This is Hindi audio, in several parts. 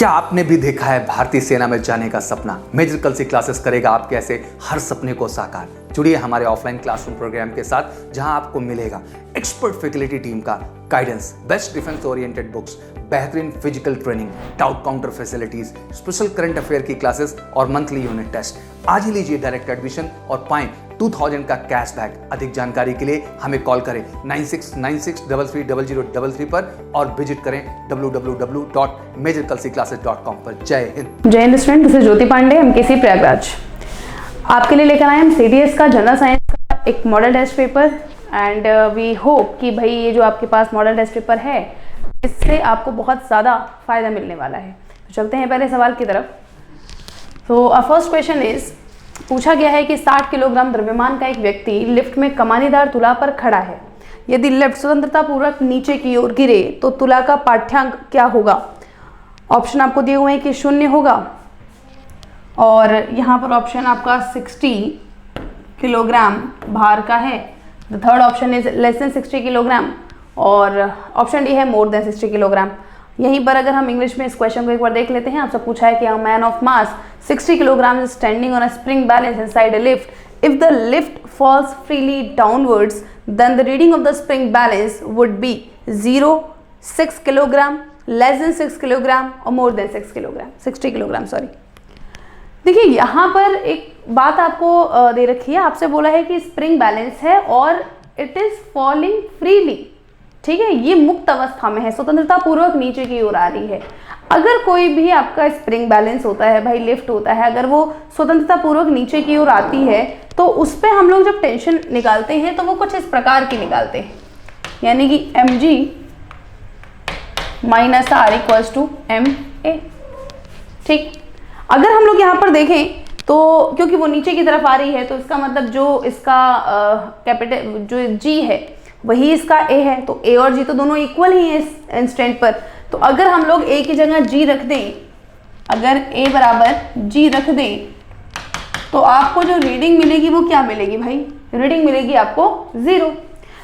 क्या आपने भी देखा है भारतीय सेना में जाने का सपना? मेजर कलसी क्लासेस करेगा आपके ऐसे हर सपने को साकार। जुड़िए हमारे ऑफलाइन क्लासरूम प्रोग्राम के साथ, जहां आपको मिलेगा एक्सपर्ट फैकल्टी टीम का guidance, best defence oriented books, बेहतरीन physical training, doubt counter facilities, special current affair की क्लासेस और मंथली यूनिट टेस्ट। आज ही लीजिए डायरेक्ट एडमिशन और पाएं 2000 का कैशबैक। अधिक जानकारी के लिए हमें कॉल करें 9696330033 पर और विजिट करें www.majorkalsiclasses.com पर। जय हिंद। जय हिंद student, this is Jyoti Pandey, MKC Prayagraj. आपके लिए लेकर आए हम सीडीएस का जनरल साइंस का एक model test paper and we hope कि भाई ये जो आपके पास मॉडल टेस्ट पेपर है इससे आपको बहुत ज़्यादा फायदा मिलने वाला है। तो चलते हैं पहले सवाल की तरफ। तो फर्स्ट क्वेश्चन इज, पूछा गया है कि 60 किलोग्राम द्रव्यमान का एक व्यक्ति लिफ्ट में कमानीदार तुला पर खड़ा है। यदि लिफ्ट स्वतंत्रता पूर्वक नीचे की ओर गिरे तो तुला का पाठ्यांक क्या होगा? ऑप्शन आपको दिए हुए हैं कि 0 होगा और यहाँ पर ऑप्शन आपका 60 किलोग्राम भार का है। The third option is less than 60 kilogram और ऑप्शन डी है मोर देन 60 किलोग्राम। यहीं पर अगर हम इंग्लिश में इस क्वेश्चन को एक बार देख लेते हैं। आपसे पूछा है कि a man of mass 60 kilogram is standing on a spring balance inside a lift. If the lift falls freely downwards then the reading of the spring balance would be 0, 6 kilogram, less than 6 kilogram or more than 6 kilogram, 60 kilogram sorry. देखिए यहाँ पर एक बात आपको दे रखी है, आपसे बोला है कि स्प्रिंग बैलेंस है और इट इज फॉलिंग फ्रीली। ठीक है, ये मुक्त अवस्था में है, स्वतंत्रता पूर्वक नीचे की ओर आ रही है। अगर कोई भी आपका स्प्रिंग बैलेंस होता है भाई, लिफ्ट होता है, अगर वो स्वतंत्रता पूर्वक नीचे की ओर आती है तो उस पर हम लोग जब टेंशन निकालते हैं तो वो कुछ इस प्रकार की निकालते हैं, यानी कि mg minus R equals to M A. ठीक, अगर हम लोग यहाँ पर देखें तो क्योंकि वो नीचे की तरफ आ रही है तो इसका मतलब जो इसका कैपिटल जो g है वही इसका a है, तो a और g तो दोनों इक्वल ही है इस इंस्टेंट पर। तो अगर हम लोग a की जगह g रख दें, अगर a बराबर g रख दें तो आपको जो रीडिंग मिलेगी वो क्या मिलेगी भाई? रीडिंग मिलेगी आपको 0।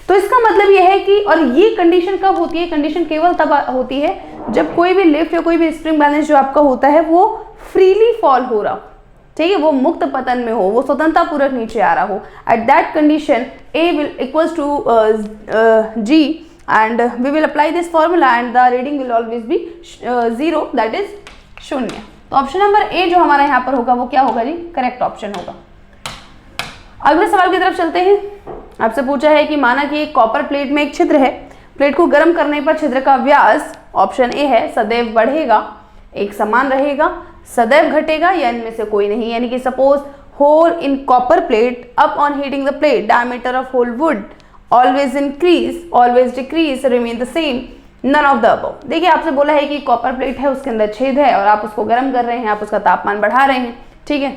तो इसका मतलब ये है कि, और ये कंडीशन कब होती है? कंडीशन केवल तब होती है जब कोई भी लिफ्ट या कोई भी स्प्रिंग बैलेंस जो आपका होता है वो फ्रीली फॉल हो रहा हो। ठीक है, वो मुक्त पतन में हो, वो स्वतंत्रता पूर्वक नीचे आ रहा हो। Eight that condition a will equals to g and we will apply this formula and the reading will always be 0, that is 0। तो ऑप्शन नंबर ए जो हमारा यहाँ पर होगा वो क्या होगा जी? करेक्ट ऑप्शन होगा। अगले सवाल की तरफ चलते हैं। आपसे पूछा है कि माना कि एक कॉपर प्लेट में एक छिद्र है, प्लेट को गर्म करने पर छिद्र का व्यास, ऑप्शन ए है, सदैव बढ़ेगा, एक समान रहेगा, सदैव घटेगा या इनमें से कोई नहीं। यानी कि suppose hole in copper plate upon heating the plate, diameter of hole would always increase, always decrease, remain the same, none of the above. देखिए आपसे बोला है कि कॉपर प्लेट है, उसके अंदर छेद है और आप उसको गर्म कर रहे हैं, आप उसका तापमान बढ़ा रहे हैं। ठीक है,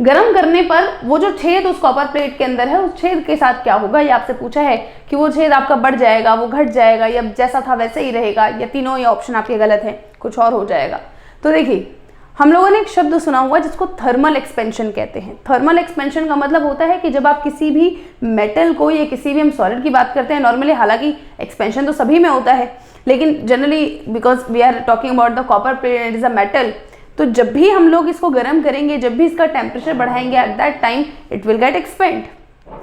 गर्म करने पर वो जो छेद उस कॉपर प्लेट के अंदर है, उस छेद के साथ क्या होगा? ये आपसे पूछा है कि वो छेद आपका बढ़ जाएगा, वो घट जाएगा, या जैसा था वैसे ही रहेगा, या तीनों ये ऑप्शन आपके गलत है, कुछ और हो जाएगा। तो देखिए हम लोगों ने एक शब्द सुना हुआ जिसको थर्मल एक्सपेंशन कहते हैं। थर्मल एक्सपेंशन का मतलब होता है कि जब आप किसी भी मेटल को या किसी भी हम सॉलिड की बात करते हैं नॉर्मली, हालांकि एक्सपेंशन तो सभी में होता है लेकिन generally because we are talking about the copper plate, it is a metal, तो जब भी हम लोग इसको गर्म करेंगे, जब भी इसका टेम्परेचर बढ़ाएंगे, eight that time it will get expand,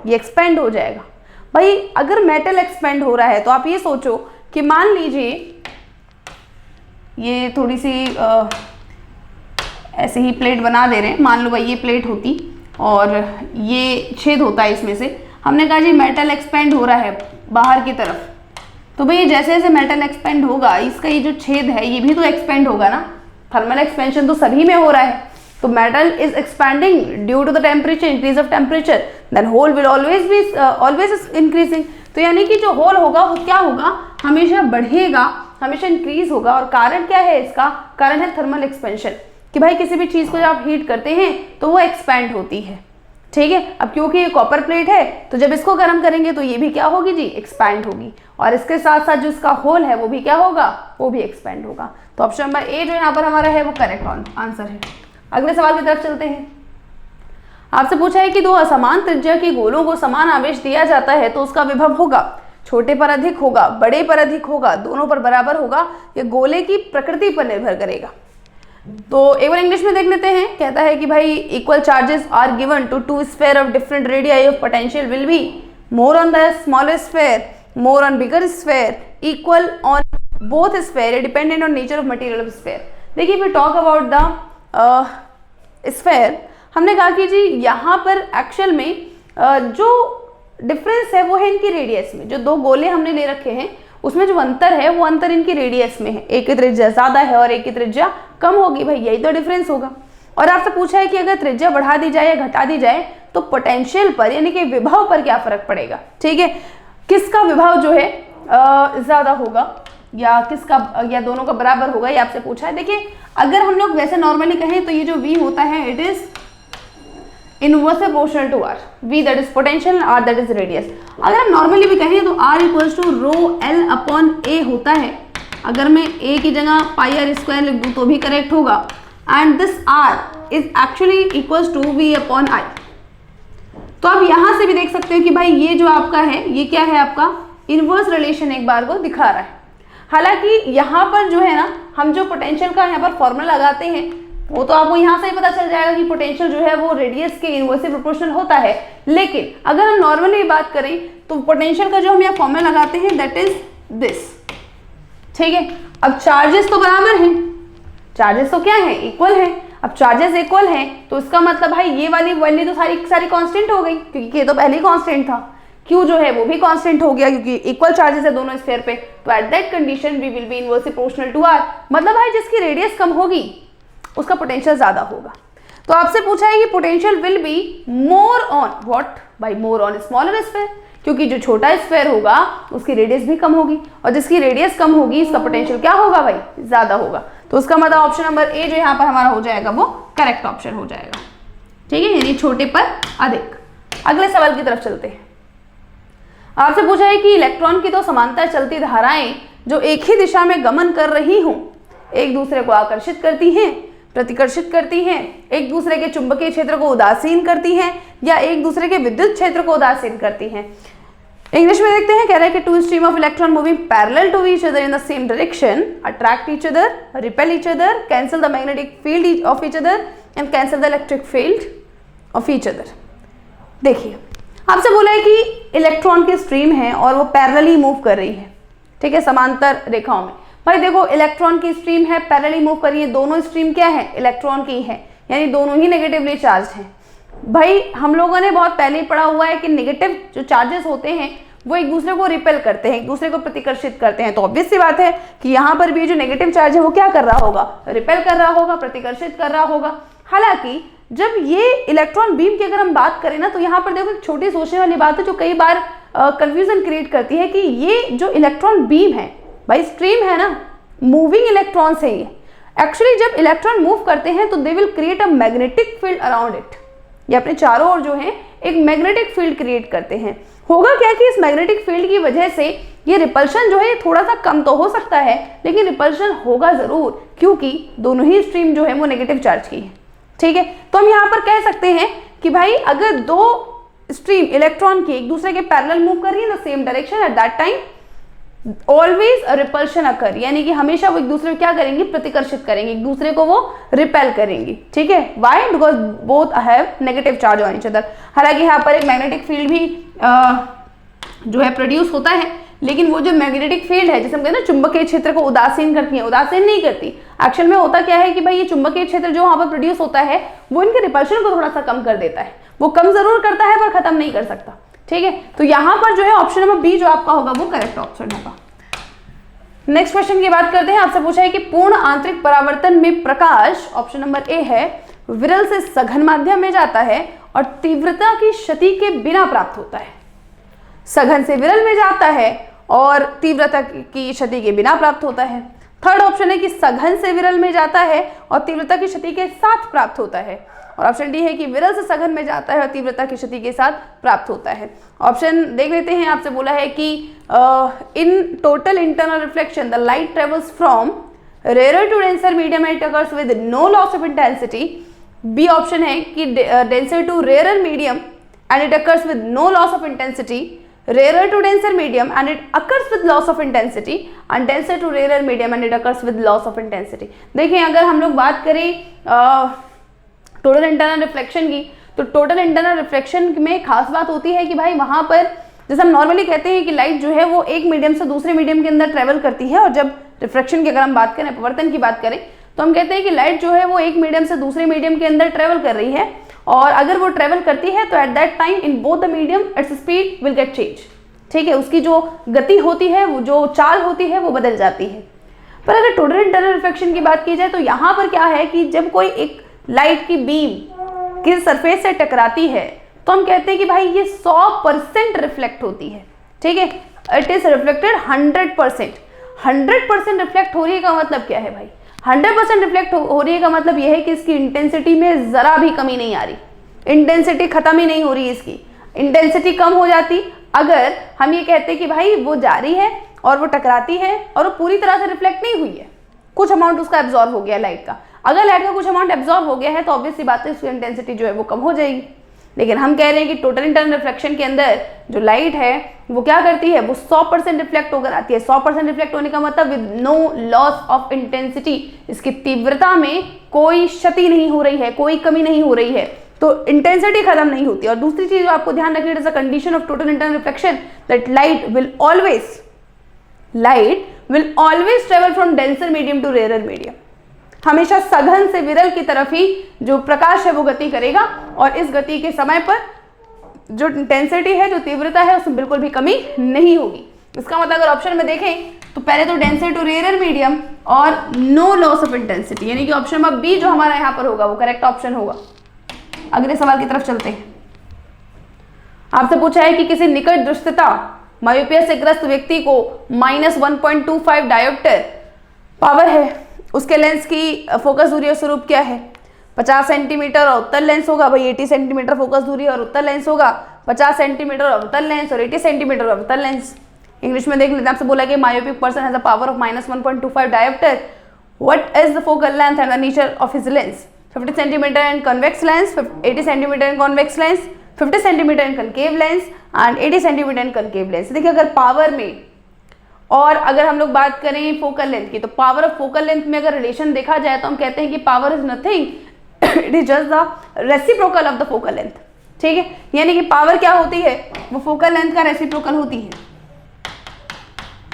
ये एक्सपेंड हो जाएगा। भाई अगर मेटल एक्सपेंड हो रहा है तो आप ये सोचो कि मान लीजिए ये थोड़ी सी ऐसे ही प्लेट बना दे रहे हैं, मान लो भाई ये प्लेट होती और ये छेद होता है इसमें से, हमने कहा जी मेटल एक्सपेंड हो रहा है बाहर की तरफ, तो भाई जैसे जैसे मेटल एक्सपेंड होगा इसका ये जो छेद है ये भी तो एक्सपेंड होगा ना। थर्मल एक्सपेंशन तो सभी में हो रहा है, तो metal is expanding due to the temperature, increase of temperature, then hole will always increasing. तो यानी कि जो होल होगा वो क्या होगा? हमेशा बढ़ेगा, हमेशा इंक्रीज होगा। और कारण क्या है इसका? कारण है थर्मल एक्सपेंशन, कि भाई किसी भी चीज़ को जब आप हीट करते हैं तो वो एक्सपैंड होती है। ठीक है, अब क्योंकि ये कॉपर प्लेट है तो जब इसको गर्म करेंगे तो ये भी क्या होगी जी? एक्सपैंड होगी, और इसके साथ साथ जो इसका होल है वो भी क्या होगा? वो भी एक्सपैंड होगा। तो ऑप्शन नंबर ए जो यहाँ पर हमारा है वो करेक्ट आंसर है। अगले सवाल की तरफ चलते हैं। आपसे पूछा है कि दो असमान त्रिज्या के गोलों को समान आवेश दिया जाता है तो उसका विभव होगा छोटे पर अधिक होगा, बड़े पर अधिक होगा, दोनों पर बराबर होगा, ये गोले की प्रकृति पर निर्भर करेगा। तो एक बार इंग्लिश में देख लेते हैं। कहता है कि भाई equal charges are given to two sphere of different radii of potential will be more on the smaller sphere, more on bigger sphere, equal on both sphere, dependent on nature of material of sphere. देखिए we talk about the sphere, हमने कहा कि जी यहाँ पर एक्चुअल में जो डिफरेंस है वो है इनकी रेडियस में। जो दो गोले हमने ले रखे हैं उसमें जो अंतर है वो अंतर इनकी रेडियस में है। एक की त्रिज्या ज्यादा है और एक की त्रिज्या कम होगी, भाई यही तो डिफरेंस होगा। और आपसे पूछा है कि अगर त्रिज्या बढ़ा दी जाए या घटा दी जाए तो पोटेंशियल पर यानी कि विभव पर क्या फर्क पड़ेगा। ठीक है, किसका विभव जो है ज्यादा होगा या किसका या दोनों का बराबर होगा, ये आपसे पूछा है। देखिए अगर हम लोग वैसे नॉर्मली कहें तो ये जो V होता है it is inversely proportional to R, V that is potential, R that is radius. अगर हम नॉर्मली भी कहें तो R equals to rho L upon A होता है। अगर मैं A की जगह पाई R स्क्वायर लिख दूँ तो भी करेक्ट होगा। And this R is actually equals to V upon I। तो आप यहाँ से भी देख सकते हो कि भाई ये जो आपका है ये क्या है, आपका इनवर्स रिलेशन एक बार को दिखा रहा है। हालांकि यहाँ पर जो है ना हम जो पोटेंशियल का यहाँ पर फॉर्मूला लगाते हैं वो तो आपको यहाँ से ही पता चल जाएगा कि पोटेंशियल जो है वो रेडियस के इनवर्सली प्रोपोर्शनल होता है। लेकिन अगर हम नॉर्मली बात करें तो पोटेंशियल का जो हम यहाँ फॉर्मूला लगाते हैं दैट इज दिस। ठीक है, अब चार्जेस तो बराबर हैं, चार्जेस तो क्या है, इक्वल है। अब चार्जेस इक्वल हैं तो इसका मतलब भाई ये वाली वैल्यू तो सारी कांस्टेंट हो गई, क्योंकि ये तो पहले ही कांस्टेंट था। Q जो है वो भी कांस्टेंट हो गया क्योंकि इक्वल चार्जेस है दोनों स्फीयर पे। तो at that condition V will be inversely proportional to R। मतलब भाई जिसकी रेडियस कम होगी उसका पोटेंशियल ज्यादा होगा। तो आपसे पूछा है कि potential will be more on what, by more on smaller sphere, क्योंकि जो छोटा स्फीयर होगा उसकी रेडियस भी कम होगी और जिसकी रेडियस कम होगी इसका पोटेंशियल क्या होगा भाई, ज्यादा होगा। तो उसका मतलब ऑप्शन नंबर ए जो यहाँ पर हमारा हो जाएगा वो करेक्ट ऑप्शन हो जाएगा। ठीक है, यानी छोटे पर अधिक। अगले सवाल की तरफ चलते हैं। आपसे पूछा है कि इलेक्ट्रॉन की दो समांतर चलती धाराएं जो एक ही दिशा में गमन कर रही हों एक दूसरे को आकर्षित करती हैं, प्रतिकर्षित करती हैं, एक दूसरे के चुंबकीय क्षेत्र को उदासीन करती हैं या एक दूसरे के विद्युत क्षेत्र को उदासीन करती हैं। इंग्लिश में देखते हैं, कह रहा है कि two stream of electron moving parallel to each other in the same direction attract each other, repel each other, cancel the magnetic field of each other and cancel the electric field of each other. देखिए आपसे बोला है कि इलेक्ट्रॉन की स्ट्रीम है और वो पैरेलली मूव कर रही है। ठीक है, समांतर रेखाओं में। भाई देखो इलेक्ट्रॉन की स्ट्रीम है, पैरेलली मूव कर रही है, दोनों स्ट्रीम क्या है, इलेक्ट्रॉन की है, यानी दोनों ही नेगेटिवली चार्ज हैं। भाई हम लोगों ने बहुत पहले ही पढ़ा हुआ है कि नेगेटिव जो चार्जेस होते हैं वो एक दूसरे को रिपेल करते हैं, एक दूसरे को प्रतिकर्षित करते हैं। तो ऑब्वियस सी बात है कि यहाँ पर भी जो नेगेटिव चार्ज है वो क्या कर रहा होगा, रिपेल कर रहा होगा, प्रतिकर्षित कर रहा होगा। हालांकि जब ये इलेक्ट्रॉन बीम की अगर हम बात करें ना तो यहाँ पर देखो एक छोटी सोचने वाली बात है जो कई बार कंफ्यूजन क्रिएट करती है कि ये जो इलेक्ट्रॉन बीम है भाई स्ट्रीम है ना, मूविंग इलेक्ट्रॉन है ये। एक्चुअली जब इलेक्ट्रॉन मूव करते हैं तो they will create a magnetic field around it. ये अपने चारों ओर जो है एक मैग्नेटिक फील्ड क्रिएट करते हैं। होगा क्या कि इस मैग्नेटिक फील्ड की वजह से ये रिपल्शन जो है ये थोड़ा सा कम तो हो सकता है लेकिन रिपल्शन होगा जरूर, क्योंकि दोनों ही स्ट्रीम जो है वो नेगेटिव चार्ज की है। ठीक है, तो हम यहाँ पर कह सकते हैं कि भाई अगर दो स्ट्रीम इलेक्ट्रॉन की एक दूसरे के पैरेलल मूव कर रही है the same direction at that time always repulsion occur, यानी कि हमेशा वो एक दूसरे को क्या करेंगे, प्रतिकर्षित करेंगे, एक दूसरे को वो रिपेल करेंगी। ठीक है, why, because both have negative charge on each other. हालांकि यहाँ पर एक मैग्नेटिक फील्ड भी जो है प्रोड्यूस होता है, लेकिन वो जो मैग्नेटिक फील्ड है जिसे हम कहते हैं ना चुंबकीय क्षेत्र को उदासीन करती है, उदासीन नहीं करती। एक्चुअल में होता क्या है कि भाई ये चुंबकीय क्षेत्र जो वहाँ पर प्रोड्यूस होता है वो इनके रिपल्शन को थोड़ा सा कम कर देता है। वो कम जरूर करता है पर खत्म नहीं कर सकता। ठीक है, तो यहाँ पर जो है ऑप्शन नंबर बी जो आपका होगा वो करेक्ट ऑप्शन होगा। नेक्स्ट क्वेश्चन की बात करते हैं। आपसे पूछा है कि पूर्ण आंतरिक परावर्तन में प्रकाश, ऑप्शन नंबर ए है, विरल से सघन माध्यम में जाता है और तीव्रता की क्षति के बिना प्राप्त होता है। सघन से विरल में जाता है और तीव्रता की क्षति के बिना प्राप्त होता है। थर्ड ऑप्शन है कि सघन से विरल में जाता है और तीव्रता की क्षति के साथ प्राप्त होता है। और ऑप्शन डी है कि विरल से सघन में जाता है और तीव्रता की क्षति के साथ प्राप्त होता है। ऑप्शन देख लेते हैं। आपसे बोला है कि in total internal reflection the light travels from rare to denser medium and occurs with no loss of intensity. B option है कि denser to rare medium and it occurs with no loss of intensity. rarer to denser medium and it occurs with loss of intensity and denser to rarer medium and it occurs with loss of intensity। देखिए अगर हम लोग बात करें टोटल इंटरनल रिफ्लेक्शन की, तो टोटल इंटरनल रिफ्लेक्शन में खास बात होती है कि भाई वहाँ पर जैसे हम नॉर्मली कहते हैं कि लाइट जो है वो एक मीडियम से दूसरे मीडियम के अंदर ट्रेवल करती है, और जब रिफ्रैक्शन की अगर हम बात करें, अपवर्तन की बात करें, तो हम कहते हैं कि लाइट जो है वो एक मीडियम से दूसरे मीडियम के अंदर ट्रेवल कर रही है, और अगर वो ट्रेवल करती है तो at that time in both the medium its speed will get change. ठीक है, उसकी जो गति होती है, वो जो चाल होती है वो बदल जाती है। पर अगर टोटल इंटरनल रिफ्लेक्शन की बात की जाए तो यहाँ पर क्या है कि जब कोई एक लाइट की बीम किसी सरफेस से टकराती है तो हम कहते हैं कि भाई ये 100% रिफ्लेक्ट होती है। ठीक है, इट इज रिफ्लेक्टेड 100%। 100% रिफ्लेक्ट हो रही है का मतलब क्या है भाई? 100% रिफ्लेक्ट हो रही है का मतलब यह है कि इसकी इंटेंसिटी में जरा भी कमी नहीं आ रही, इंटेंसिटी खत्म ही नहीं हो रही। इसकी इंटेंसिटी कम हो जाती अगर हम ये कहते कि भाई वो जा रही है और वो टकराती है और वो पूरी तरह से रिफ्लेक्ट नहीं हुई है, कुछ अमाउंट उसका एब्जॉर्ब हो गया लाइट का। अगर लाइट का कुछ अमाउंट एब्जॉर्ब हो गया है तो ऑब्वियसली बात है उसकी इंटेंसिटी जो है वो कम हो जाएगी। लेकिन हम कह रहे हैं कि टोटल इंटरनल रिफ्लेक्शन के अंदर जो लाइट है वो क्या करती है, वो 100% रिफ्लेक्ट होकर आती है। 100% रिफ्लेक्ट होने का मतलब with no loss of intensity, इसकी तीव्रता में कोई क्षति नहीं हो रही है, कोई कमी नहीं हो रही है, तो इंटेंसिटी खत्म नहीं होती। और दूसरी चीज आपको ध्यान रखनी, it is a condition of total internal reflection that light will always travel from denser medium to rare medium. हमेशा सघन से विरल की तरफ ही जो प्रकाश है वो गति करेगा, और इस गति के समय पर जो इंटेंसिटी है, जो तीव्रता है, उसमें बिल्कुल भी कमी नहीं होगी। इसका मतलब अगर ऑप्शन में देखें तो पहले तो डेंसर टू रेयर मीडियम और नो लॉस ऑफ इंटेंसिटी, यानी कि ऑप्शन नंबर बी जो हमारा यहाँ पर होगा वो करेक्ट ऑप्शन होगा। अगले सवाल की तरफ चलते हैं। आपसे पूछा है कि किसी निकट दृष्टिता मायोपिया से ग्रस्त व्यक्ति को -1.25 डायोप्टर पावर है, उसके लेंस की फोकस दूरी और स्वरूप क्या है? 50 सेंटीमीटर और उत्तल लेंस होगा भाई, 80 सेंटीमीटर फोकस दूरी और उत्तल लेंस होगा, 50 सेंटीमीटर और उत्तल लेंस और 80 सेंटीमीटर और उत्तल लेंस। इंग्लिश में देख लेते हैं, आपसे बोला कि myopic person has a power of -1.25 dioptre, what is the focal length and the nature of his lens? 50 centimetre in convex lens, 80 centimetre in convex lens, 50 centimetre in concave lens and 80 centimetre in concave lens. देखिए अगर पावर में और अगर हम लोग बात करें फोकल लेंथ की, तो पावर ऑफ फोकल लेंथ में अगर रिलेशन देखा जाए तो हम कहते हैं कि power is nothing, it is just the reciprocal of the focal length. ठीक है, यानी कि पावर क्या होती है, वो फोकल लेंथ का रेसिप्रोकल होती है।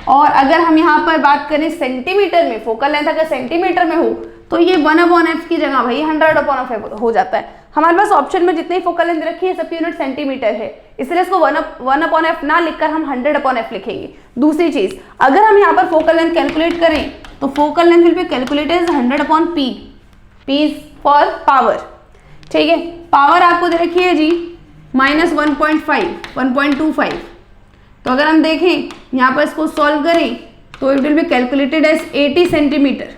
और अगर हम यहाँ पर बात करें सेंटीमीटर में, फोकल लेंथ अगर सेंटीमीटर में हो तो ये 1/f की जगह भाई 100/f हो जाता है। हमारे पास ऑप्शन में जितनी फोकल लेंथ रखी है सबकी यूनिट सेंटीमीटर है, इसलिए इसको 1/f ना लिखकर हम 100/f लिखेंगे। दूसरी चीज, अगर हम यहाँ पर फोकल लेंथ कैलकुलेट करें तो focal length will be calculated as 100/p, p is for power. ठीक है, पावर आपको दे रखी है जी -1.25, तो अगर हम देखें यहाँ पर इसको सॉल्व करें तो it will be calculated as 80 centimetre,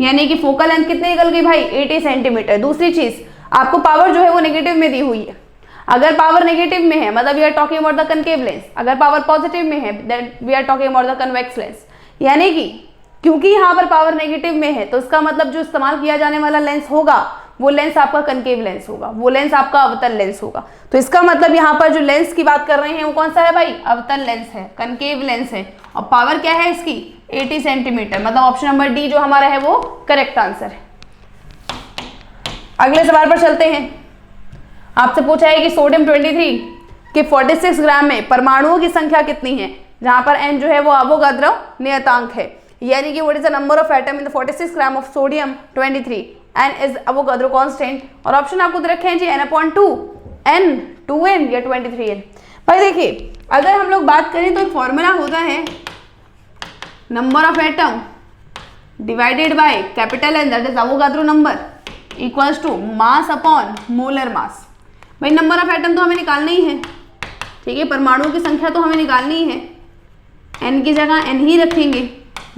यानी कि फोकल लेंथ कितनी निकल गई भाई, 80 सेंटीमीटर। दूसरी चीज, आपको पावर जो है वो नेगेटिव में दी हुई है। अगर पावर नेगेटिव में है मतलब we are talking about the concave lens, अगर पावर पॉजिटिव में है then we are talking about the convex lens. यानी कि क्योंकि यहाँ पर पावर नेगेटिव में है तो इसका मतलब जो इस्तेमाल किया जाने वाला लेंस होगा वो लेंस आपका कनकेव लेंस होगा, वो लेंस आपका अवतल लेंस होगा। तो इसका मतलब यहाँ पर जो लेंस की बात कर रहे हैं वो कौन सा है भाई, अवतल लेंस है, कनकेव लेंस है, और पावर क्या है इसकी 80 सेंटीमीटर, मतलब ऑप्शन नंबर डी जो हमारा है वो करेक्ट आंसर है। अगले सवाल पर चलते हैं। आपसे पूछा है कि सोडियम 23 के 46 ग्राम में परमाणुओं की संख्या कितनी है, जहां पर n जो है वो अवोगाद्रो नियतांक है, यानी कि what is the number of atom in the 46 gram of sodium 23, n is Avogadro constant. और ऑप्शन आपको दे रखे हैं जी n/2, n, 2n या 23n। भाई देखिए अगर हम लोग बात करें तो एक फॉर्मूला होता है number of atom divided by capital N, that is Avogadro number, equals to mass upon molar mass. भाई नंबर ऑफ एटम तो हमें निकालना ही है, ठीक है, परमाणुओं की संख्या तो हमें निकालनी ही है, n की जगह n ही रखेंगे।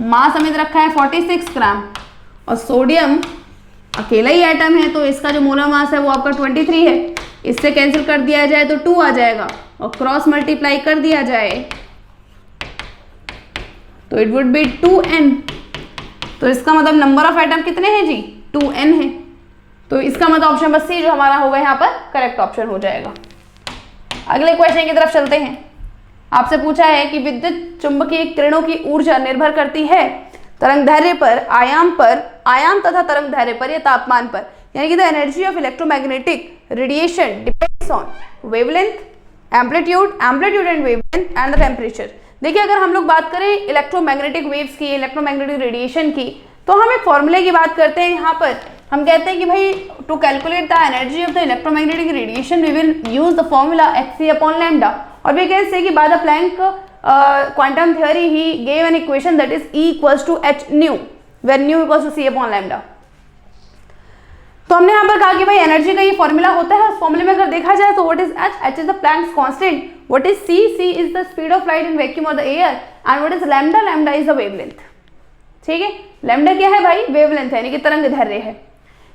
मास हमें रखा है 46 ग्राम और सोडियम अकेला ही एटम है तो इसका जो मोलर मास है वो आपका 23 है। इससे कैंसिल कर दिया जाए तो 2 आ जाएगा और क्रॉस मल्टीप्लाई कर दिया जाए तो इट वुड बी 2n। तो इसका मतलब नंबर ऑफ एटम कितने हैं जी, 2n है। तो इसका मतलब ऑप्शन नंबर सी जो हमारा होगा यहाँ पर करेक्ट ऑप्शन हो जाएगा। अगले क्वेश्चन की तरफ चलते हैं। आपसे पूछा है कि विद्युत चुंबकीय किरणों की ऊर्जा निर्भर करती है तरंगदैर्घ्य पर, आयाम तथा तरंगदैर्घ्य पर या तापमान पर, यानी कि the energy of electromagnetic radiation depends on wavelength, amplitude and wavelength and the temperature. देखिए अगर हम लोग बात करें इलेक्ट्रोमैग्नेटिक वेव्स की, इलेक्ट्रोमैग्नेटिक रेडिएशन की, तो हम एक फॉर्मूले की बात करते हैं। यहाँ पर हम कहते हैं कि भाई to calculate the energy of the electromagnetic radiation we will use the formula hc/λ, और वी कैन से कि by the Planck quantum theory he gave an equation that is E = h nu, where nu = c/λ। तो हमने यहाँ पर कहा कि भाई एनर्जी का ये फॉर्मूला होता है, उस फॉर्मूले में अगर देखा जाए तो what is h is the Planck's constant, what is c is the speed of light in vacuum of the air, and what is lambda is the wavelength. ठीक है, लैम्डा क्या है भाई, वेवलेंथ है, यानी कि तरंगदैर्घ्य है।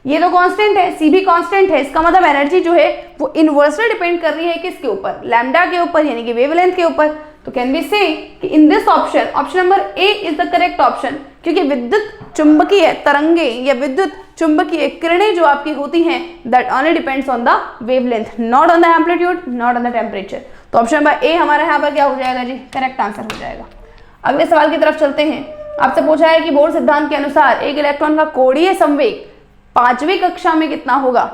ये तो कांस्टेंट है, c भी कांस्टेंट है, इसका मतलब एनर्जी जो है वो इनवर्सली डिपेंड कर रही है किसके ऊपर, लैम्डा के ऊपर, यानी कि वेवलेंथ के ऊपर। तो कैन बी से कि in this option number A is the correct option, क्योंकि विद्युत चुंबकीय तरंगे या विद्युत चुंबकीय किरणें जो आपकी होती हैं that only depends on the wavelength, not on the amplitude, not on the temperature. तो ऑप्शन नंबर ए हमारे यहाँ पर क्या हो जाएगा जी, करेक्ट आंसर हो जाएगा। अगले सवाल की तरफ चलते हैं। आपसे पूछा है कि बोर सिद्धांत के अनुसार एक इलेक्ट्रॉन का कोणीय संवेग 5वीं कक्षा में कितना होगा।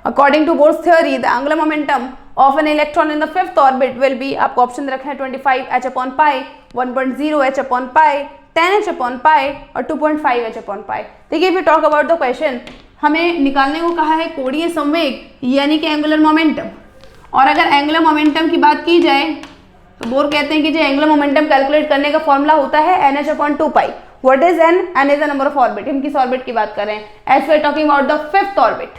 According to Bohr's theory the angular momentum of an electron in the 5th orbit will be, आपको ऑप्शन रखे हैं 25 h/π, 1.0 h/π, 10 h/π और 2.5 h/π। देखिए if you talk about the question, हमें निकालने को कहा है कोणीय संवेग यानी कि एंगुलर मोमेंटम, और अगर एंगुलर मोमेंटम की बात की जाए तो बोर कहते हैं कि जो एंगुलर मोमेंटम कैलकुलेट करने का फॉर्मूला होता है nh/2π। What is n? n is the number of orbit. हम किस ऑर्बिट की बात कर रहे हैं? As we are talking about the 5th orbit,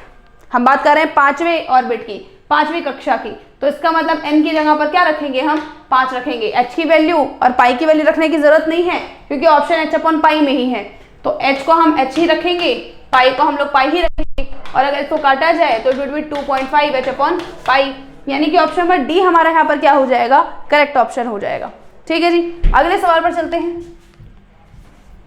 हम बात कर रहे हैं 5वें ऑर्बिट की, 5वीं कक्षा की। तो इसका मतलब n की जगह पर क्या रखेंगे, हम 5 रखेंगे। h की वैल्यू और पाई की वैल्यू रखने की जरूरत नहीं है, क्योंकि ऑप्शन h/π में ही है। तो h को हम h ही रखेंगे, पाई को हम लोग पाई ही रखेंगे, और अगर इसको काटा जाए तो इट विल बी 2.5 h/π, यानी कि ऑप्शन नंबर डी हमारा यहाँ पर क्या हो जाएगा, करेक्ट ऑप्शन हो जाएगा। ठीक है जी, अगले सवाल पर चलते हैं।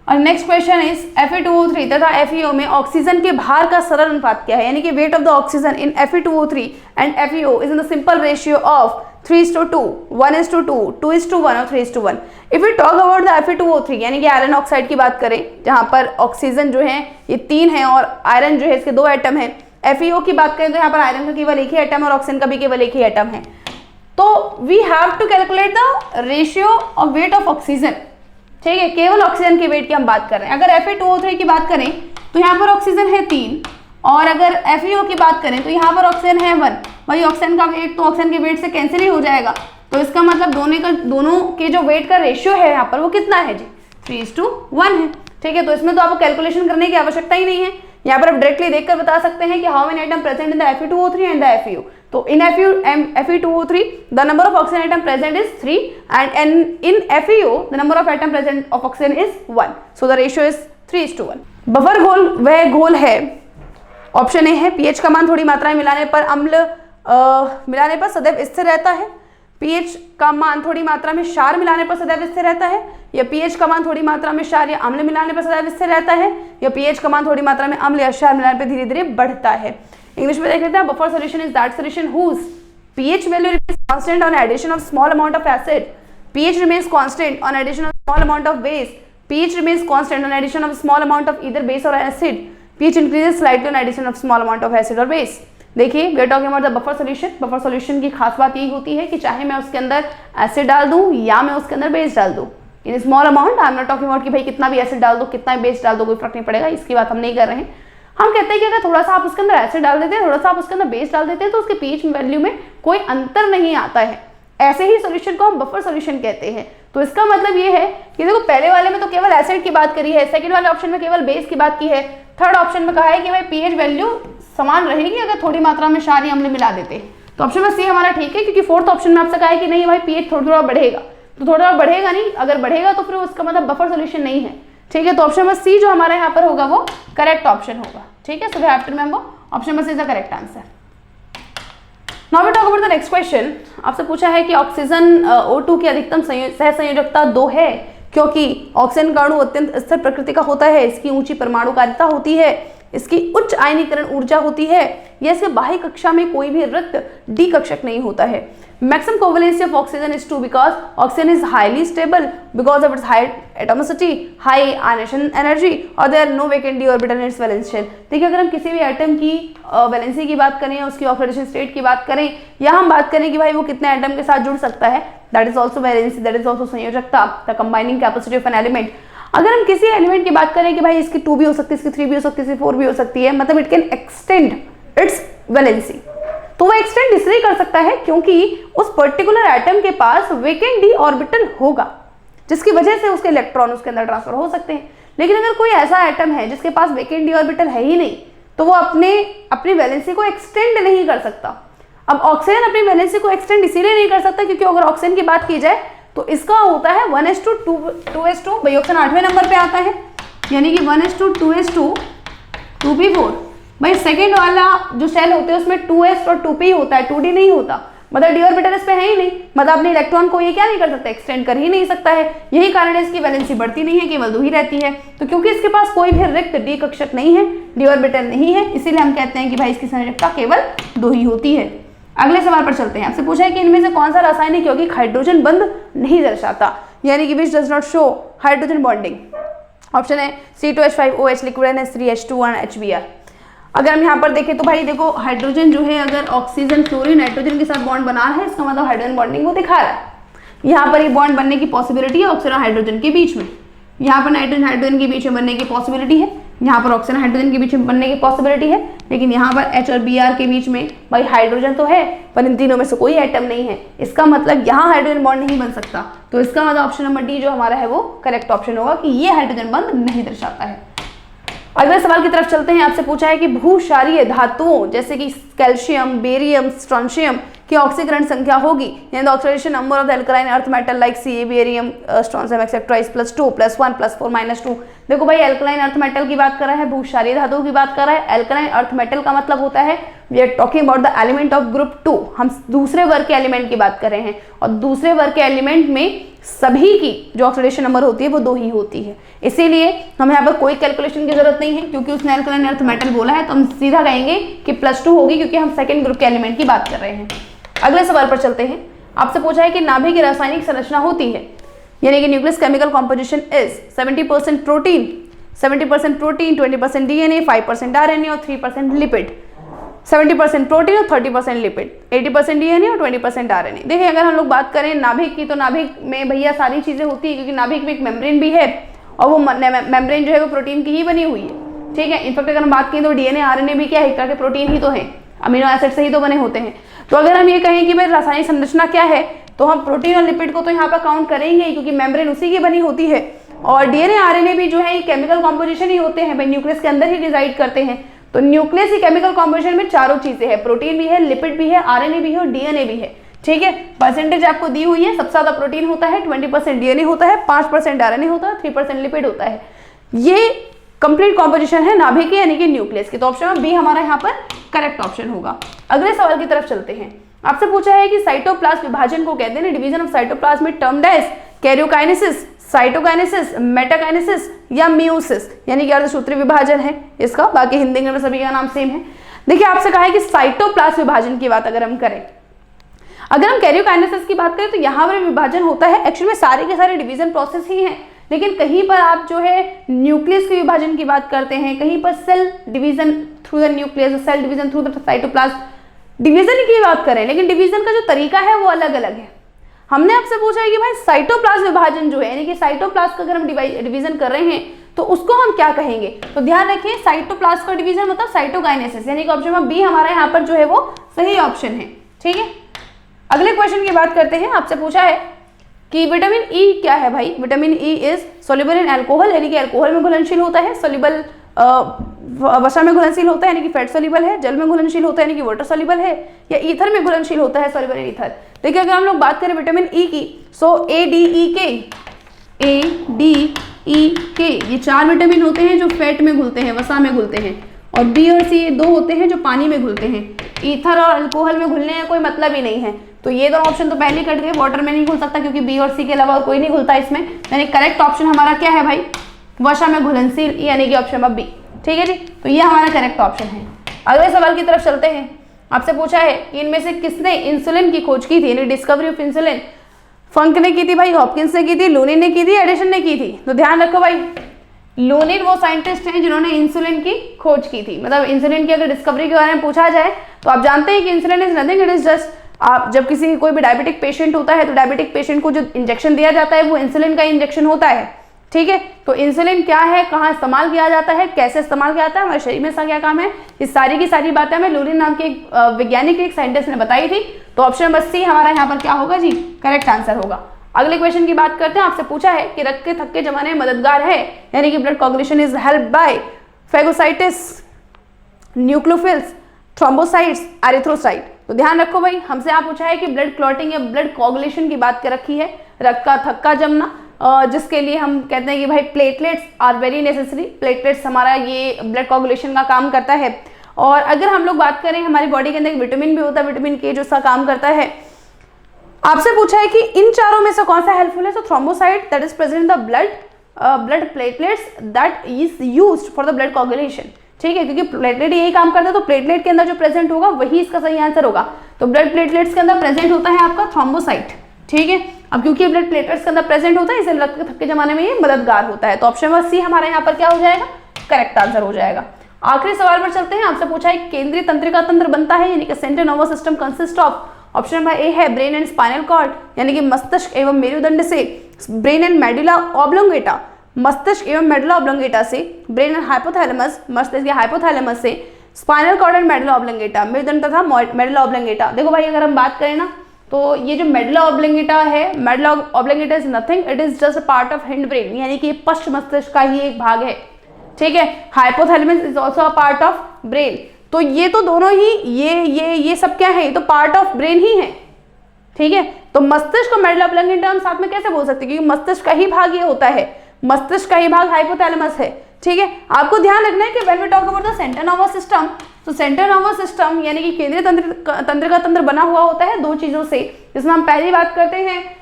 और नेक्स्ट क्वेश्चन इज Fe2O3 तथा FeO में ऑक्सीजन के भार का सरल अनुपात क्या है, यानी कि weight of the oxygen in Fe2O3 and FeO is in the simple ratio of 3:2, 1:2, 2:1 और 3:1। If you talk about the Fe2O3 यानी कि आयरन ऑक्साइड की बात करें, जहां पर ऑक्सीजन जो है ये 3 है और आयरन जो है इसके 2 एटम है। FeO की बात करें तो यहाँ पर आयरन का केवल एक ही एटम और ऑक्सीजन का भी केवल एक ही एटम है। तो we have to calculate the ratio of weight of oxygen. ठीक है, केवल ऑक्सीजन के वेट की हम बात कर रहे हैं। अगर Fe2O3 की बात करें तो यहाँ पर ऑक्सीजन है 3, और अगर FeO की बात करें तो यहाँ पर ऑक्सीजन है 1। वही ऑक्सीजन का वेट तो ऑक्सीजन के वेट से कैंसिल ही हो जाएगा, तो इसका मतलब दोनों के जो वेट का रेशियो है यहाँ पर वो कितना है जी, 3:1 है। ठीक है, तो इसमें तो आपको कैलकुलेशन करने की आवश्यकता ही नहीं है, यहाँ पर आप डायरेक्टली देखकर बता सकते हैं कि how many atom present in the Fe2O3 and the FeO। तो इन Fe2O3 the number of oxygen atom present is 3 and in FeO the number of atom present of oxygen is 1, so the ratio is 3:1। Buffer घोल वह घोल है, ऑप्शन ए है pH का मान थोड़ी मात्रा में मिलाने पर अम्ल मिलाने पर सदैव स्थिर रहता है, pH का मान थोड़ी मात्रा में क्षार मिलाने पर सदैव स्थिर रहता है, या pH का मान थोड़ी मात्रा में क्षार या अम्ल मिलाने पर सदैव स्थिर रहता है, या pH का मान थोड़ी मात्रा में अम्ल या क्षार मिलाने पर धीरे धीरे बढ़ता है। इंग्लिश में देख लेते हैं, buffer solution is that solution whose pH value remains constant on addition of small amount of acid, pH remains constant on addition of small amount of base, pH remains constant on addition of small amount of either base or acid, pH increases slightly on addition of small amount of acid or base। देखिए we are talking about the buffer solution. Buffer solution की खास बात यही होती है कि चाहे मैं उसके अंदर एसिड डाल दूं या मैं उसके अंदर बेस डाल दूं, in small amount, I am not talking about कि भाई कितना भी एसिड डाल दो कितना भी बेस डाल दो कोई फर्क नहीं पड़ेगा, इसकी बात हम नहीं कर रहे हैं। हम कहते हैं कि अगर थोड़ा सा आप उसके अंदर एसिड डाल देते हैं, थोड़ा सा आप उसके अंदर बेस डाल देते हैं, तो उसके pH वैल्यू में कोई अंतर नहीं आता है। ऐसे ही सॉल्यूशन को हम बफर सॉल्यूशन कहते हैं। तो इसका मतलब ये है कि देखो पहले वाले में तो केवल एसिड की बात करी है, सेकंड वाले ऑप्शन में केवल बेस की बात की है, थर्ड ऑप्शन में कहा है कि भाई pH वैल्यू समान रहेगी अगर थोड़ी मात्रा में क्षार या अम्ल मिला देते हैं। तो ऑप्शन में सी हमारा ठीक है, क्योंकि फोर्थ ऑप्शन में आपसे कहा है कि नहीं भाई pH थोड़ा बढ़ेगा, तो थोड़ा बढ़ेगा नहीं, अगर बढ़ेगा तो फिर उसका मतलब बफर सॉल्यूशन नहीं है। ठीक है, तो ऑप्शन नंबर सी जो हमारे यहाँ पर होगा वो करेक्ट ऑप्शन होगा। ठीक है, so we have to remember option number C is the correct answer. Now we talk about the next question. आपसे पूछा है कि ऑक्सीजन O2 की अधिकतम सहसंयोजकता 2 है, क्योंकि ऑक्सीजन का अणु अत्यंत स्थिर प्रकृति का होता है, इसकी ऊंची परमाणु कार्यता होती है, इसकी उच्च आयनीकरण ऊर्जा होती है, या इसके बाह्य कक्षा में कोई भी रिक्त डी कक्षक नहीं होता है। Maximum covalency of oxygen is 2 because oxygen is highly stable because of its high atomicity, high ionisation energy और there are no vacant d orbital in its valence shell. देखिए अगर हम किसी भी एटम की वैलेंसी की बात करें, उसकी ऑक्सीडेशन स्टेट की बात करें, या हम बात करें कि भाई वो कितने एटम के साथ जुड़ सकता है, that is also valency, that is also संयोजकता, the combining capacity of an element. अगर हम किसी एलिमेंट की बात करें कि भाई इसकी 2 भी हो सकती है, इसकी 3 भी हो सकती है, इसकी 4 भी हो सकती है, मतलब it can extend it's valency, तो वो एक्सटेंड इसलिए कर सकता है क्योंकि उस पर्टिकुलर एटम के पास वेकेंट डी ऑर्बिटल होगा, जिसकी वजह से उसके इलेक्ट्रॉन उसके अंदर ट्रांसफर हो सकते हैं। लेकिन अगर कोई ऐसा एटम है जिसके पास वेकेंट डी ऑर्बिटल है ही नहीं, तो वो अपनी वैलेंसी को एक्सटेंड नहीं कर सकता। अब ऑक्सीजन अपनी वैलेंसी को एक्सटेंड इसीलिए नहीं कर सकता क्योंकि अगर ऑक्सीजन की बात की जाए तो इसका होता है 1:2 2:2, भाई ऑप्शन 8वें नंबर पे आता है, यानी कि 1:2 2:2 2p4। भाई सेकेंड वाला जो शेल होते हैं उसमें 2s और 2p होता है, 2d नहीं होता, मतलब डी ऑर्बिटल इस पे है ही नहीं, मतलब अपने इलेक्ट्रॉन को ये क्या नहीं कर सकता, एक्सटेंड कर ही नहीं सकता है। यही कारण है इसकी वैलेंसी बढ़ती नहीं है, केवल 2 ही रहती है। तो क्योंकि इसके पास कोई भी रिक्त डी कक्षक नहीं है, डी ऑर्बिटल नहीं है, इसीलिए हम कहते हैं कि भाई इसकी संयोजकता केवल 2 ही होती है। अगले सवाल पर चलते हैं। आपसे पूछा है कि इनमें से कौन सा रासायनिक यौगिक हाइड्रोजन बंध नहीं दर्शाता, यानी कि which does not show hydrogen bonding. Option है C2H5OH लिक्विड NH3H2 और HBr। अगर हम यहाँ पर देखें तो भाई देखो हाइड्रोजन जो है अगर ऑक्सीजन फ्लोरीन नाइट्रोजन के साथ बॉन्ड बना रहा है, इसका मतलब हाइड्रोजन बॉन्डिंग वो दिखा रहा है। यहाँ पर ये बॉन्ड बनने की पॉसिबिलिटी है ऑक्सीजन हाइड्रोजन के बीच में, यहाँ पर नाइट्रोजन हाइड्रोजन के बीच में बनने की पॉसिबिलिटी है, यहाँ पर ऑक्सीजन हाइड्रोजन के बीच में बनने की पॉसिबिलिटी है, लेकिन यहाँ पर H और Br के बीच में भाई हाइड्रोजन तो है पर इन तीनों में से कोई एटम नहीं है, इसका मतलब यहाँ हाइड्रोजन बॉन्ड नहीं बन सकता। तो इसका मतलब ऑप्शन नंबर डी जो हमारा है वो करेक्ट ऑप्शन होगा कि ये हाइड्रोजन बंध नहीं दर्शाता है। अगले सवाल की तरफ चलते हैं। आपसे पूछा है कि भूक्षारीय धातुओं जैसे कि कैल्शियम, बेरियम, स्ट्रोंशियम की ऑक्सीकरण संख्या होगी, यानी the oxidation number of the alkaline earth metal like C, barium, strontium etcetera is +2 +1 +4 -2। देखो भाई एल्कलाइन अर्थ मेटल की बात कर रहा है, भूक्षारीय धातुओं की बात कर रहा है। एल्कलाइन अर्थ मेटल का मतलब होता है we are talking about the element of group 2, हम दूसरे वर्ग के एलिमेंट की बात कर रहे हैं, और दूसरे वर्ग के एलिमेंट में सभी की जो ऑक्सीडेशन नंबर होती है वो 2 ही होती है। इसीलिए हमें यहाँ पर कोई कैलकुलेशन की जरूरत नहीं है, क्योंकि उसने एल्कलाइन अर्थ मेटल बोला है तो हम सीधा कहेंगे कि +2 होगी, क्योंकि हम सेकंड ग्रुप के एलिमेंट की बात कर रहे हैं। अगले सवाल पर चलते हैं। आपसे पूछा है कि नाभिक की रासायनिक संरचना होती है, यानी कि nucleus chemical composition is 70% protein, 20% DNA, 5% RNA और 3% लिपिड। 70% प्रोटीन और 30% लिपिड, 80% DNA और 20% RNA। देखिए अगर हम लोग बात करें नाभिक की, तो नाभिक में भैया सारी चीजें होती है, क्योंकि नाभिक में एक मेम्ब्रेन भी है और वो मेम्ब्रेन जो है वो प्रोटीन की ही बनी हुई है, ठीक है। इनफैक्ट अगर हम बात करें तो DNA RNA भी क्या है, एक तरह के प्रोटीन ही तो है, अमीनो एसिड से ही तो बने होते हैं। तो अगर हम ये कहें कि भाई रासायनिक संरचना क्या है, तो हम प्रोटीन और लिपिड को तो यहाँ पर काउंट करेंगे क्योंकि मेम्ब्रेन उसी की बनी होती है, और DNA RNA भी जो है ये केमिकल कॉम्पोजिशन ही होते हैं, भाई न्यूक्लियस के अंदर ही डिसाइड करते हैं। तो न्यूक्लियस की केमिकल कॉम्पोजिशन में चारों चीजें हैं, प्रोटीन भी है, लिपिड भी है, RNA भी है और DNA भी है, ठीक है। परसेंटेज आपको दी हुई है, सबसे ज्यादा प्रोटीन होता है, 20% DNA होता है, 5% RNA होता है, 3% लिपिड होता है। ये कंप्लीट कॉम्पोजिशन है नाभिक की, यानी कि न्यूक्लियस की। तो ऑप्शन बी हमारा यहाँ पर करेक्ट ऑप्शन होगा। अगले सवाल की तरफ चलते हैं। आपसे पूछा है कि साइटोप्लाज्म विभाजन को कहते हैं डिवीजन ऑफ साइटोप्लाज्म में टर्म्ड एज कैरियोकाइनेसिस, साइटोकाइनेसिस, मेटाकाइनेसिस या मियोसिस, यानी कि अर्धसूत्री विभाजन है इसका, बाकी हिंदी में सभी का नाम सेम है। देखिए आपसे कहा है कि साइटोप्लाज्म विभाजन की बात अगर हम करें, अगर हम कैरियोकाइनेसिस की बात करें तो यहाँ पर विभाजन होता है, एक्चुअली में सारे के सारे डिवीजन प्रोसेस ही हैं, लेकिन कहीं पर आप जो है न्यूक्लियस के विभाजन की बात करते हैं, कहीं पर cell division through the nucleus, cell division through the cytoplasm, division की बात करें, लेकिन डिवीजन का जो तरीका है वो अलग अलग है। हमने आपसे पूछा है कि भाई साइटोप्लाज्म विभाजन जो है, यानी कि साइटोप्लाज्म का अगर हम डिवीजन कर रहे हैं तो उसको हम क्या कहेंगे, तो ध्यान रखिए साइटोप्लाज्म का डिवीजन मतलब साइटोकाइनेसिस, यानी कि ऑप्शन बी हमारा यहाँ पर जो है वो सही ऑप्शन है, ठीक है। अगले क्वेश्चन की बात करते हैं। आपसे पूछा है कि विटामिन ई क्या है भाई, vitamin E is soluble in alcohol, यानी कि अल्कोहल में घुलनशील होता है, सोल्यूबल वसा में घुलनशील होता है, यानी कि फैट सोल्यूबल है, जल में घुलनशील होता है, यानी कि वाटर सोल्यूबल है, या ईथर में घुलनशील होता है, सोल्यूबल इन ईथर। देखिए अगर हम लोग बात करें विटामिन ई की, सो ADEK ये 4 विटामिन होते हैं जो फैट में घुलते हैं, वसा में घुलते हैं, और बी और सी ये 2 होते हैं जो पानी में घुलते हैं। ईथर और अल्कोहल में घुलने का कोई मतलब ही नहीं है, तो ये दोनों ऑप्शन तो पहले कट गए, वाटर में नहीं घुल सकता क्योंकि बी और सी के अलावा और कोई नहीं घुलता इसमें, यानी करेक्ट ऑप्शन हमारा क्या है भाई, वसा में घुलनशील, यानी कि ऑप्शन बी, ठीक है जी। तो ये हमारा करेक्ट ऑप्शन है। अगले सवाल की तरफ चलते हैं। आपसे पूछा है कि इनमें से किसने इंसुलिन की खोज की थी, यानी डिस्कवरी ऑफ इंसुलिन। फंक ने की थी भाई, हॉपकिंस ने की थी, लूनिन ने की थी, एडिसन ने की थी। तो ध्यान रखो भाई, लूनिन वो साइंटिस्ट हैं जिन्होंने इंसुलिन की खोज की थी। मतलब इंसुलिन की अगर डिस्कवरी के बारे में पूछा जाए तो आप जानते हैं कि insulin is nothing, it is just, आप जब किसी कोई भी डायबिटिक पेशेंट होता है तो डायबिटिक पेशेंट को जो इंजेक्शन दिया जाता है वो इंसुलिन का इंजेक्शन होता है, ठीक है। तो इंसुलिन क्या है, कहाँ इस्तेमाल किया जाता है, कैसे इस्तेमाल किया जाता है, हमारे शरीर में इसका क्या काम है, इस सारी की सारी बातें हमें लूनिन नाम के एक वैज्ञानिक, एक साइंटिस्ट ने बताई थी। तो ऑप्शन नंबर सी हमारा यहाँ पर क्या होगा जी, करेक्ट आंसर होगा। अगले क्वेश्चन की बात करते हैं। आपसे पूछा है कि रक्त के थक्के जमाने में मददगार है, यानी कि blood coagulation is help by phagocytes, nucleophiles, thrombocytes, erythrocyte. तो ध्यान रखो भाई, हमसे आप पूछा है कि ब्लड क्लॉटिंग या ब्लड कोगुलेशन की बात कर रखी है, रक्त का थक्का जमना, जिसके लिए हम कहते हैं कि भाई platelets are very necessary. Platelets हमारा ये ब्लड कोगुलेशन का काम करता है। और अगर हम लोग बात करें, हमारी बॉडी के अंदर एक विटामिन भी होता है, विटामिन के, जो इसका काम करता है। आपसे पूछा है कि इन चारों में से कौन सा हेल्पफुल है। तो thrombocyte that is present in the blood platelets that is used for the blood coagulation, ठीक है, क्योंकि प्लेटलेट यही काम करता है। तो प्लेटलेट के अंदर जो प्रेजेंट होगा वही इसका सही आंसर होगा। तो ब्लड प्लेटलेट्स के अंदर प्रेजेंट होता है आपका थ्रोम्बोसाइट, ठीक है। अब क्योंकि ब्लड प्लेटलेट्स के अंदर प्रेजेंट होता है, इसलिए रक्त के थक्के जमाने में ये मददगार होता है। तो ऑप्शन नंबर सी हमारा यहाँ पर क्या हो जाएगा, करेक्ट आंसर हो जाएगा। आखिरी सवाल पर चलते हैं। आपसे पूछा है केंद्रीय तंत्रिका तंत्र बनता है, यानी कि central nervous system consist of, option number A है ब्रेन एंड स्पाइनल कॉर्ड, यानी कि मस्तिष्क एवं मेरुदंड से, ब्रेन एंड मेडुला ऑब्लोंगेटा, मस्तिष्क एवं मेडुला ऑब्लोंगेटा से, ब्रेन एंड हाइपोथैलेमस, मस्तिष्क या हाइपोथैलेमस से, spinal cord and medulla oblongata, मेरुदंड तथा मेडुला ऑब्लोंगेटा। देखो भाई, अगर हम बात करें ना, तो ये जो मेडुला ऑब्लोंगेटा है, medulla oblongata is nothing, it is just a part of hind brain, यानी कि पश्च मस्तिष्क का ही एक भाग है, ठीक है। Hypothalamus is also a part of brain. तो ये तो दोनों ही, ये सब क्या है, ये तो पार्ट ऑफ ब्रेन ही है, ठीक है। तो मस्तिष्क और मेडुला ऑब्लोंगेटा हम साथ में कैसे बोल सकते हैं, क्योंकि मस्तिष्क का ही भाग ये होता है, मस्तिष्क का ही भाग हाइपोथैलेमस है, ठीक है। आपको ध्यान रखना है कि when we talk about the central nervous system, तो सेंट्रल नर्वस सिस्टम यानी कि केंद्रीय तंत्रिका तंत्र बना हुआ होता है दो चीजों से, जिसमें हम पहली बात करते हैं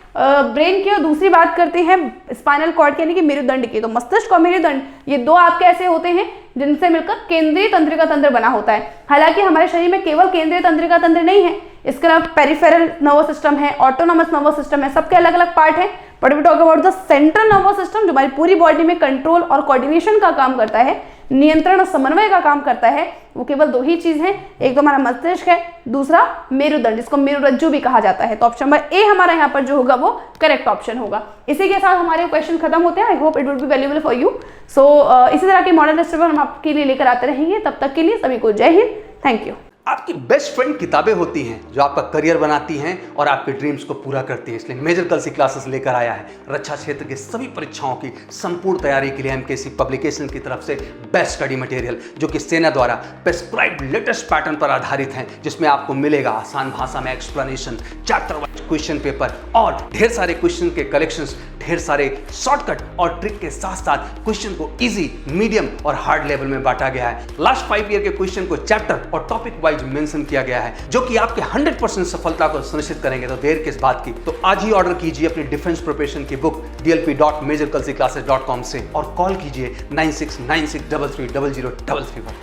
ब्रेन की और दूसरी बात करते हैं स्पाइनल कॉर्ड की, यानी कि मेरुदंड की। तो मस्तिष्क और मेरुदंड ये दो आपके ऐसे होते हैं जिनसे मिलकर केंद्रीय तंत्रिका तंत्र बना होता है। हालांकि हमारे शरीर में केवल केंद्रीय तंत्रिका तंत्र नहीं है, इसके अलावा पेरिफेरल नर्वस सिस्टम है, ऑटोनोमस नर्वस सिस्टम है, सबके अलग अलग पार्ट है। But we talk about the central nervous system, जो हमारी पूरी बॉडी में कंट्रोल और कोऑर्डिनेशन का काम करता है, नियंत्रण और समन्वय का काम करता है। वो केवल दो ही चीज हैं, एक तो हमारा मस्तिष्क है, दूसरा मेरुदंड, जिसको मेरुरज्जु भी कहा जाता है। तो ऑप्शन नंबर ए हमारा यहाँ पर जो होगा वो करेक्ट ऑप्शन होगा। इसी के साथ हमारे क्वेश्चन खत्म होते हैं। I hope it will be valuable for you. So इसी तरह के मॉडल टेस्ट हम आपके लिए लेकर आते रहेंगे। तब तक के लिए सभी को जय हिंद, थैंक यू। आपकी बेस्ट फ्रेंड किताबें होती हैं जो आपका करियर बनाती हैं और आपके ड्रीम्स को पूरा करती हैं। इसलिए मेजर कल सी क्लासेस लेकर आया है रक्षा क्षेत्र के सभी परीक्षाओं की संपूर्ण तैयारी के लिए एमकेसी पब्लिकेशन की तरफ से बेस्ट स्टडी मटेरियल, जो कि सेना द्वारा प्रेस्क्राइब्ड लेटेस्ट पैटर्न पर आधारित हैं, जिसमें आपको मिलेगा आसान भाषा में explanation, chapter wise question paper और ढेर सारे क्वेश्चन के कलेक्शंस, ढेर सारे शॉर्टकट और ट्रिक के साथ साथ क्वेश्चन को इजी, मीडियम और हार्ड लेवल में बांटा गया है। लास्ट 5 ईयर के क्वेश्चन को चैप्टर और टॉपिक वाइज मेंशन किया गया है, जो कि आपके 100% सफलता को सुनिश्चित करेंगे। तो देर किस बात की, तो आज ही ऑर्डर कीजिए अपनी डिफेंस प्रिपरेशन की बुक dlp.majorkalsiclasses.com से और कॉल कीजिए 9696330033 पर।